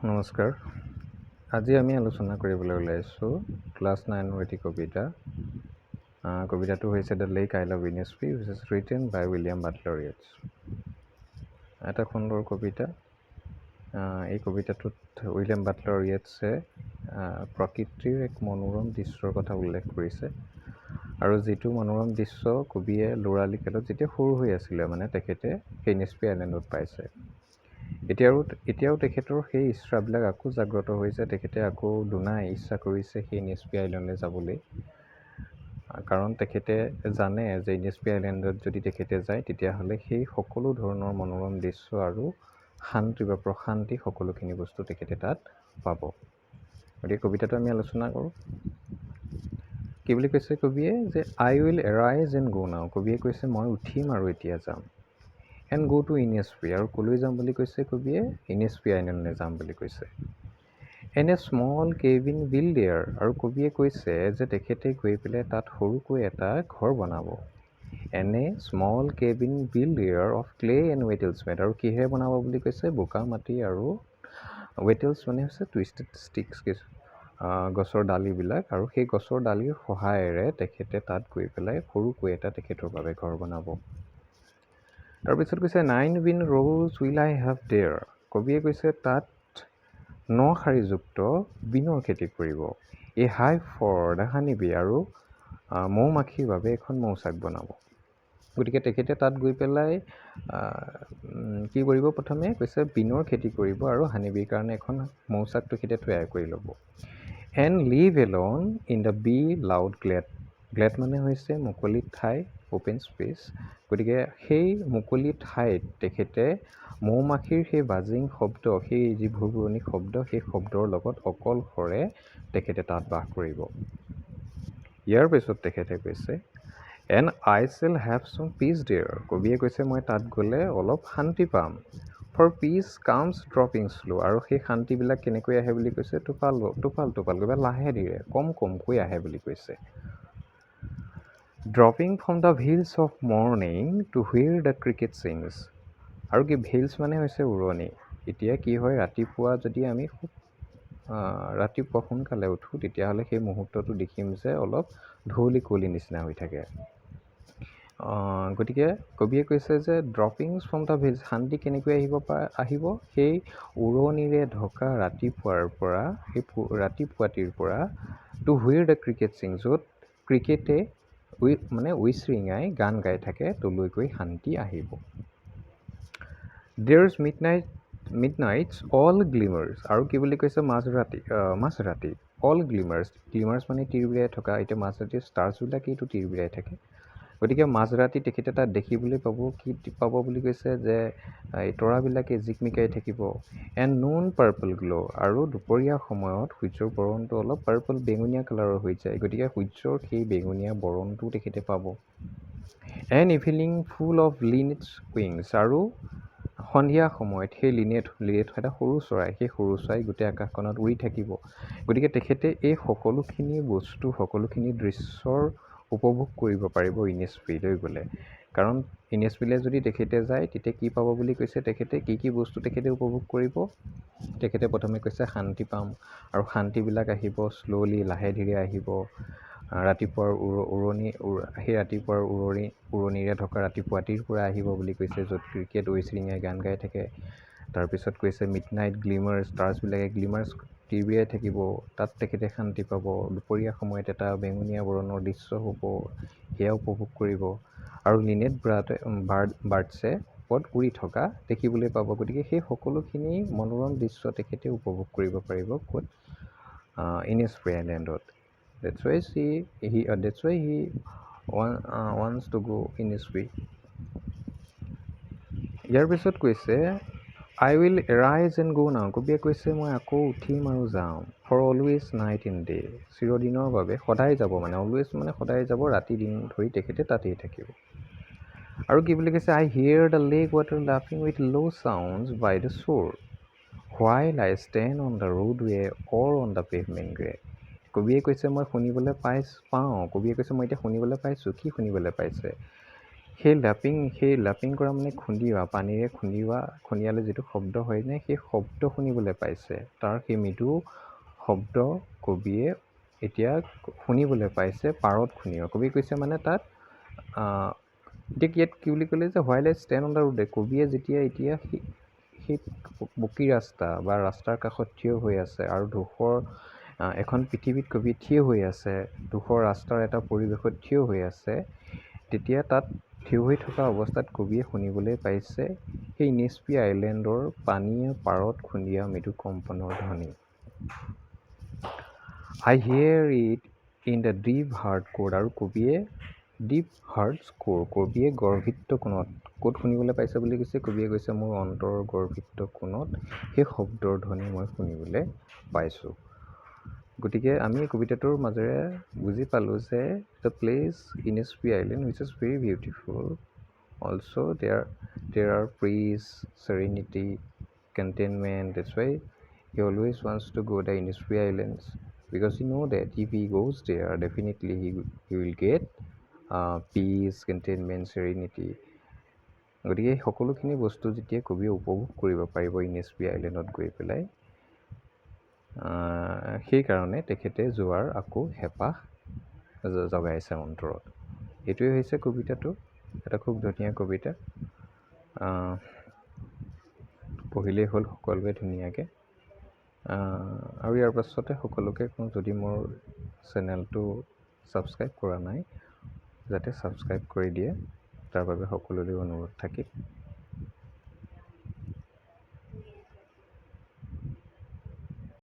নমস্কাৰ। আজি আমি আলোচনা কৰিবলৈ ওলাইছোঁ ক্লাছ 9ৰ এটি কবিতা। কবিতাটো হৈছে the lake I love Innisfree, which is written by William Butler Yeats। এটা সুন্দৰ কবিতা। এই কবিতাটোত উইলিয়াম বাটলাৰ ইয়েটছে প্ৰকৃতিৰ এক মনোৰম দৃশ্যৰ কথা উল্লেখ কৰিছে, আৰু যিটো মনোৰম দৃশ্য কবিয়ে ল'ৰালি কালত যেতিয়া সৰু হৈ আছিলে তেখেতে সেই ইনিছফি আইলেণ্ডত পাইছে। এতিয়াও তেখেতৰ সেই ইচ্ছাবিলাক আকৌ জাগ্ৰত হৈছে। তেখেতে আকৌ দুনাই ইচ্ছা কৰিছে সেই ইনিছফি আইলেণ্ডলৈ যাবলৈ, কাৰণ তেখেতে জানে যে ইনিছফি আইলেণ্ডত যদি তেখেতে যায় তেতিয়াহ'লে সেই সকলো ধৰণৰ মনোৰম দৃশ্য আৰু শান্তি বা প্ৰশান্তি সকলোখিনি বস্তু তেখেতে তাত পাব। গতিকে কবিতাটো আমি আলোচনা কৰোঁ। কি বুলি কৈছে কবিয়ে, যে আই will arise and go now. কবিয়ে কৈছে মই উঠিম আৰু এতিয়া যাম। এণ্ড গো টু ইনিছফি, আৰু ক'লৈ যাম বুলি কৈছে কবিয়ে, ইনিছফি আইলেণ্ডলৈ যাম বুলি কৈছে। And a small cabin build there, আৰু কবিয়ে কৈছে যে তেখেতে গৈ পেলাই তাত সৰুকৈ এটা ঘৰ বনাব। And a small cabin build there of clay and wattles made, আৰু কিহেৰে বনাব বুলি কৈছে, বোকা মাটি আৰু ৱেটেলছ হৈছে টুইষ্টেড ষ্টিক্স, গছৰ ডালিবিলাক, আৰু সেই গছৰ ডালিৰ সহায়েৰে তেখেতে তাত গৈ পেলাই সৰুকৈ এটা তেখেতৰ বাবে ঘৰ বনাব। তাৰপিছত কৈছে 9 bean rows will I have there. কবিয়ে কৈছে তাত 9 শাৰীযুক্ত বিনৰ খেতি কৰিব। A hive for the honey bee, আৰু মৌ মাখিৰ বাবে এখন মৌচাক বনাব। গতিকে তেখেতে তাত গৈ পেলাই কি কৰিব, প্ৰথমে কৈছে বিনৰ খেতি কৰিব আৰু হানিবিৰ কাৰণে এখন মৌচাক তেখেতে তৈয়াৰ কৰি ল'ব। And live alone in the bee loud glade. Glade হৈছে মুকলি ঠাই, অ'পেন স্পেচ। গতিকে সেই মুকলি ঠাইত তেখেতে মৌ মাখিৰ সেই বাজিং শব্দ, সেই যি ভুৰভুৰণি শব্দ, সেই শব্দৰ লগত অকলশৰে তেখেতে তাত বাস কৰিব। ইয়াৰ পিছত তেখেতে কৈছে and I shall have some peace there. কবিয়ে কৈছে মই তাত গ'লে অলপ শান্তি পাম। For peace comes dropping slow', আৰু সেই শান্তিবিলাক কেনেকৈ আহে বুলি কৈছে, টোপাল টোপালকৈ, লাহে ধীৰে, কমকৈ আহে বুলি কৈছে। Dropping from the veils of morning to where the cricket sings, আৰু কি ভিলছ হৈছে উৰণি। এতিয়া কি হয়, ৰাতিপুৱা যদি আমি ৰাতিপুৱা সোনকালে উঠোঁ তেতিয়াহ'লে সেই মুহূৰ্তটো দেখিম যে অলপ ধুঁৱলি কুঁৱলী নিচিনা হৈ থাকে। গতিকে কবিয়ে কৈছে যে ড্ৰপিংছ ফ্ৰম দ্য ভিলছ, শান্তি কেনেকৈ আহিব, সেই উৰণিৰে ঢকা ৰাতিপুৱাটিৰ পৰা two where the cricket Sing, য'ত ক্ৰিকেটে উইচৰিঙাই গান গাই থাকে, তলৈকৈ শান্তি আহিব। দেয়াৰ্ছ মিডনাইটছ অল গ্লিমাৰ্ছ, আৰু কি বুলি কৈছে, মাজৰাতি অল গ্লিমাৰ্ছ তিৰবিৰাই থকা। এতিয়া মাজৰাতিৰ ষ্টাৰ্ছবিলাকেইটো তিৰবিৰাই থাকে। গতিকে মাজৰাতি তেখেতে তাত দেখিবলৈ পাব বুলি কৈছে যে এই তৰাবিলাকে জিকমিকাই থাকিব। এণ্ড নুন পাৰ্পল গ্ল', আৰু দুপৰীয়া সময়ত সূৰ্যৰ বৰণটো অলপ পাৰ্পল, বেঙুনীয়া কালাৰৰ হৈ যায়। গতিকে সূৰ্যৰ সেই বেঙুনীয়া বৰণটো তেখেতে পাব। And evening full of linnet's wings, আৰু সন্ধিয়া সময়ত সেই লিনেট এটা সৰু চৰাই, সেই সৰু চৰাই গোটেই আকাশখনত উৰি থাকিব। গতিকে তেখেতে এই সকলোখিনি বস্তু, সকলোখিনি দৃশ্যৰ উপভোগ কৰিব পাৰিব ইনিছফিলৈ গ'লে। কাৰণ ইনিছফিলৈ যদি তেখেতে যায় তেতিয়া কি পাব বুলি কৈছে, তেখেতে কি বস্তু তেখেতে উপভোগ কৰিব। তেখেতে প্ৰথমে কৈছে শান্তি পাম, আৰু শান্তিবিলাক আহিব শ্ল'লি, লাহে ধীৰে আহিব। ৰাতিপুৱাৰ সেই ৰাতিপুৱাৰ উৰণিৰে ঢকা ৰাতিপুৱাটিৰ পৰা আহিব বুলি কৈছে, য'ত ক্ৰিকেট উইচৰিঙাই গান গাই থাকে। তাৰপিছত কৈছে মিডনাইট গ্লিমাৰ্ছ, ষ্টাৰ্ছবিলাকে গ্লিমাৰ্ছ তিৰবিৰাই থাকিব, তাত তেখেতে শান্তি পাব। দুপৰীয়া সময়ত এটা বেঙুনীয়া বৰণৰ দৃশ্য হ'ব, সেয়া উপভোগ কৰিব। আৰু লিনেট বাৰ্ডছে ওপৰত উৰি থকা দেখিবলৈ পাব। গতিকে সেই সকলোখিনি মনোৰম দৃশ্য তেখেতে উপভোগ কৰিব পাৰিব ক'ত, ইনিছফি আইলেণ্ডত। That's why he wants to go ইনিছফি। ইয়াৰ পিছত কৈছে I will arise and go now. কবিয়ে কৈছে মই আকৌ উঠিম আৰু যাম। For always night and day, চিৰদিনৰ বাবে, সদায় যাব অলৱেজ সদায় যাব, ৰাতি দিন ধৰি তেখেতে তাতেই থাকিব। আৰু কি বুলি কৈছে I hear the lake water lapping with low' sounds by the shore while I stand on the roadway or on the pavement grey. কবিয়ে কৈছে মই শুনিবলৈ পাওঁ, কবিয়ে কৈছে মই এতিয়া শুনিবলৈ পাইছোঁ। কি শুনিবলৈ পাইছে, সেই লাপিং কৰা মানে খুন্দিওৱা, পানীৰে খুন্দিয়ালে যিটো শব্দ হয় নে, সেই শব্দ শুনিবলৈ পাইছে। তাৰ সেই মৃদু শব্দ কবিয়ে এতিয়া শুনিবলৈ পাইছে পাৰত খুন্দিওৱা। কবিয়ে কৈছে মানে তাত এতিয়া ইয়াত কি বুলি ক'লে যে while I stand on the road, কবিয়ে যেতিয়া এতিয়া সেই পকী ৰাস্তা বা ৰাস্তাৰ কাষত থিয় হৈ আছে আৰু ধূসৰ এখন পৃথিৱীত কবি থিয় হৈ আছে, ধূসৰ ৰাস্তাৰ এটা পৰিৱেশত থিয় হৈ আছে, তেতিয়া তাত থিয় হৈ থকা অৱস্থাত কবিয়ে শুনিবলৈ পাইছে সেই ইনিছফ্ৰি আইলেণ্ডৰ পানীয়ে পাৰত খুন্দিয়া মৃদু কম্পনৰ ধ্বনি। I hear it in the deep heart's core, আৰু কবিয়ে ডিপ হাৰ্ট স্ক'ৰ, কবিয়ে গৰ্ভিত কোণত, ক'ত শুনিবলৈ পাইছে বুলি কৈছে, কবিয়ে কৈছে মোৰ অন্তৰৰ গৰ্ভিত কোণত সেই শব্দৰ ধ্বনি মই শুনিবলৈ পাইছোঁ। গতিকে আমি কবিতাটোৰ মাজেৰে বুজি পালোঁ যে the place Innisfree island which is very beautiful, also' there are peace, serenity, contentment. That's why he always wants to go the Innisfree Islands, because he know that if he goes there, definitely he will get peace, contentment, serenity. গতিকে সকলোখিনি বস্তু যেতিয়া কবিয়ে উপভোগ কৰিব পাৰিব Innisfree আইলেণ্ডত গৈ পেলাই, সেইকাৰণে তেখেতে যোৱাৰ আকৌ হেঁপাহ জগাইছে অন্তৰত। এইটোৱে হৈছে কবিতাটো, এটা খুব ধুনীয়া কবিতা। পঢ়িলেই হ'ল সকলোৱে ধুনীয়াকৈ। আৰু ইয়াৰ পাছতে সকলোকে কওঁ, যদি মোৰ চেনেলটো ছাবস্ক্ৰাইব কৰা নাই যাতে ছাবস্ক্ৰাইব কৰি দিয়ে, তাৰ বাবে সকলোলৈ অনুৰোধ থাকিল।